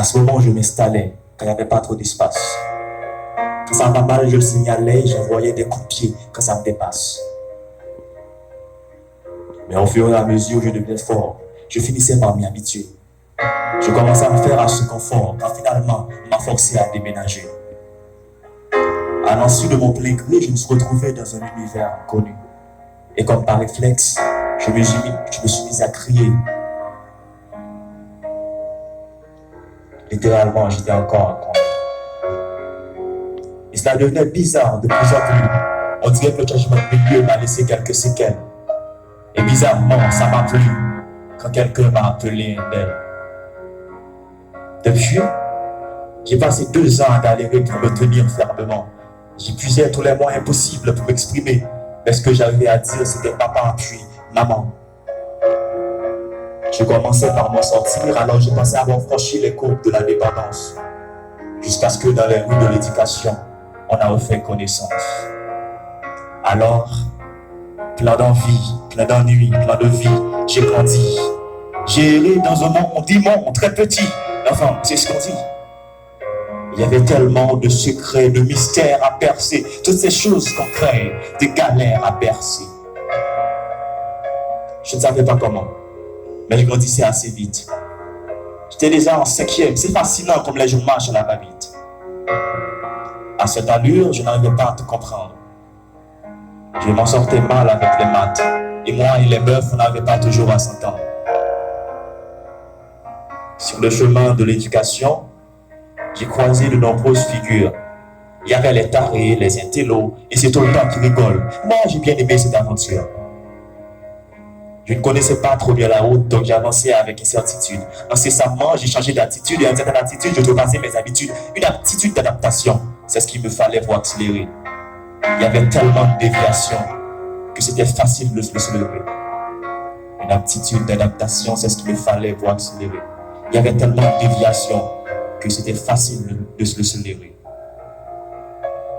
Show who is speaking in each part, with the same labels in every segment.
Speaker 1: ce moment où je m'installais, quand il n'y avait pas trop d'espace. Quand ça va mal, je le signalais, j'envoyais des coups de pied quand ça me dépasse. Mais au fur et à mesure où je devenais fort, je finissais par m'y habituer. Je commençais à me faire à ce confort quand finalement on m'a forcé à déménager. À l'insu de mon plein gré, je me suis retrouvé dans un univers inconnu. Et comme par réflexe, je me suis mis à crier. Littéralement, j'étais encore en coma. Et cela devenait bizarre de plus en plus. On dirait que le changement de milieu m'a laissé quelques séquelles. Et bizarrement, ça m'a plu quand quelqu'un m'a appelé d'elle. Depuis, j'ai passé 2 ans à galérer pour me tenir fermement. J'épuisais tous les moyens possibles pour m'exprimer. Mais ce que j'arrivais à dire, c'était papa puis maman. Je commençais par m'en sortir, alors je pensais avoir franchi les courbes de la dépendance. Jusqu'à ce que dans les rues de l'éducation, on a refait connaissance. Alors, plein d'envie, plein d'ennui, plein de vie, j'ai grandi. J'ai erré dans un monde immonde, très petit. Enfin, c'est ce qu'on dit. Il y avait tellement de secrets, de mystères à percer, toutes ces choses qu'on crée, des galères à percer. Je ne savais pas comment, mais je grandissais assez vite. J'étais déjà en 5e, c'est fascinant comme les jours marchent à la va-vite. À cette allure, je n'arrivais pas à te comprendre. Je m'en sortais mal avec les maths, et moi et les meufs, on n'arrivait pas toujours à s'entendre. Sur le chemin de l'éducation, j'ai croisé de nombreuses figures. Il y avait les tarés, les intellos, et c'est tout le temps qui rigolent. Moi, j'ai bien aimé cette aventure. Je ne connaissais pas trop bien la route, donc j'avançais avec incertitude. Incessamment, j'ai changé d'attitude, et à une certaine attitude, je repassais mes habitudes. Une aptitude d'adaptation, c'est ce qu'il me fallait pour accélérer. Il y avait tellement de déviations que c'était facile de se lever. Une aptitude d'adaptation, c'est ce qu'il me fallait pour accélérer. Il y avait tellement de déviations que c'était facile de se lever.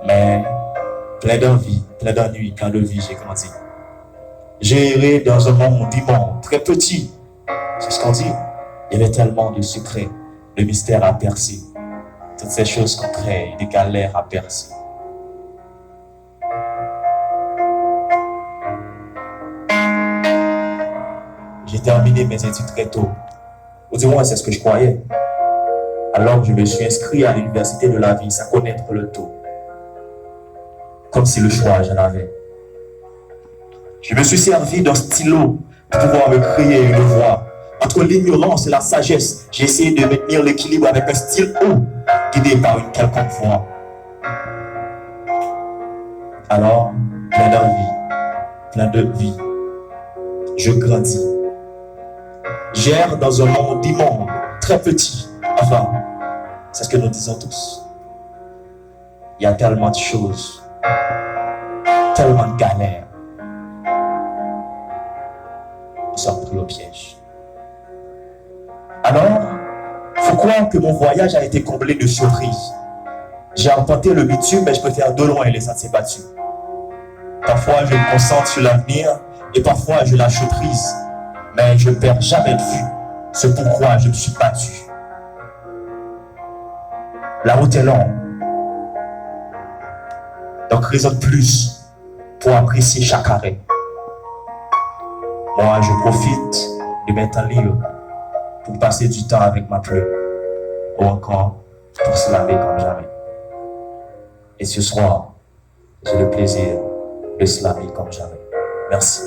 Speaker 1: Mais plein d'envie, plein d'ennui, plein de vie, j'ai grandi. J'ai erré dans un monde immonde, très petit. C'est ce qu'on dit. Il y avait tellement de secrets, de mystères à percer. Toutes ces choses qu'on crée, des galères à percer. J'ai terminé mes études très tôt. Ou du moins, c'est ce que je croyais. Alors je me suis inscrit à l'université de la vie sans connaître le tout. Comme si le choix, j'en avais. Je me suis servi d'un stylo pour pouvoir me créer une voie. Entre l'ignorance et la sagesse, j'ai essayé de maintenir l'équilibre avec un style haut, guidé par une quelconque voie. Alors, plein d'envie, plein de vie, je grandis. J'erre dans un monde immonde, très petit. Enfin, c'est ce que nous disons tous. Il y a tellement de choses, tellement de galères. Nous sommes pris au piège. Alors, faut croire que mon voyage a été comblé de surprises. J'ai arpenté le bitume, mais je préfère de loin les sentiers battus. Parfois, je me concentre sur l'avenir et parfois, je lâche prise. Mais je ne perds jamais de vue ce pourquoi je me suis battu. La route est longue. Donc, raisonne plus pour apprécier chaque arrêt. Moi, je profite de mes temps libres pour passer du temps avec ma plume ou encore pour se laver comme jamais. Et ce soir, j'ai le plaisir de se laver comme jamais. Merci.